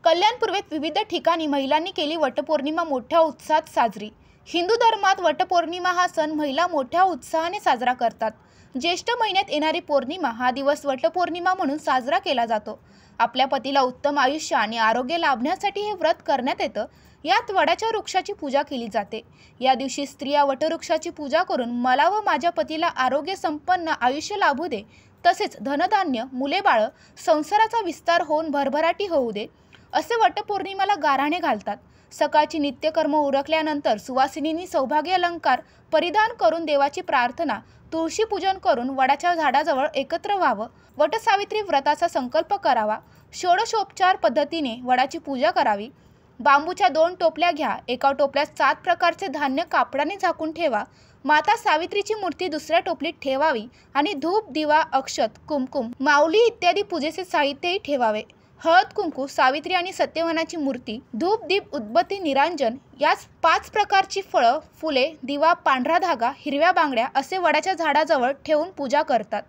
कल्याण पूर्वेत विविध ठिकाणी महिलांनी केली वटपौर्णिमा मोठ्या उत्साहात साजरी। हिंदू धर्मात वटपौर्णिमा हा सण महिला मोठ्या उत्साहाने साजरा करतात। ज्येष्ठ महिन्यात येणारी पौर्णिमा हा दिवस वटपौर्णिमा म्हणून साजरा केला जातो। आपल्या पतीला उत्तम आयुष्य आणि आरोग्य लाभण्यासाठी हे व्रत करण्यात येतं। यात वडाच्या वृक्षाची पूजा केली जाते। या दिवशी स्त्रिया वटवृक्षाची पूजा करून मला व माझ्या पतीला आरोग्य संपन्न आयुष्य लाभू दे, तसेच धनधान्य, मुलेबाळ, संसाराचा विस्तार होऊन भरभराटी होऊ दे असे वटपौर्णिमेला गाऱ्हाणे घालतात। सकाळची नित्यकर्म उरकल्यानंतर सुवासिनींनी सौभाग्य अलंकार परिधान करून देवाची प्रार्थना, तुळशी पूजन करून वडाच्या झाडाजवळ एकत्र व्हावं, वटसावित्री व्रताचा संकल्प करावा, षोडशोपचार पद्धतीने वडाची पूजा करावी। बांबूच्या 2 टोपल्या घ्या, एका टोपल्यात 7 प्रकारचे धान्य कापडाने झाकून ठेवा। माता सावित्रीची मूर्ती दुसऱ्या टोपलीत ठेवावी आणि धूप, दिवा, अक्षत, कुमकुम, माऊली इत्यादी पूजेचे साहित्यही ठेवावे। हळद, कुंकू, सावित्री आणि सत्यवानाची मूर्ती, धूप, दीप, उदबत्ती, निरांजन याच 5 प्रकारची फळं, फुले, दिवा, पांढरा धागा, हिरव्या बांगड्या असे वडाच्या झाडाजवळ ठेवून पूजा करतात।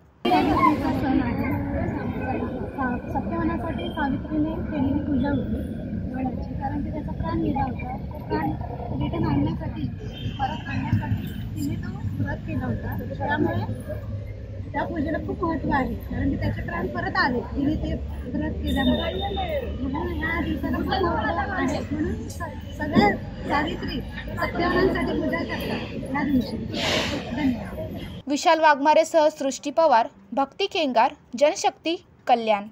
सत्यवानासाठी सावित्रीने केलेली पूजा होती वडाची, कारण की त्याचा प्राण गेला होता। तो प्राण रिटर्न आणण्यासाठी, परत आणण्यासाठी तिने तो व्रत केला होता। त्यामुळे त्या पूजेला खूप महत्त्व आहे, कारण की त्याचे प्राण परत आले तिने ते व्रत केल्यामुळे। म्हणून ह्या दिवसाला खूप महत्त्व आहे। म्हणून सगळ्या सावित्री सत्यवानांसाठी पूजा करतात या दिवशी। धन्यवाद। विशाल वाघमारेसह सृष्टी पवार, भक्ती केंगार, जनशक्ती, कल्याण।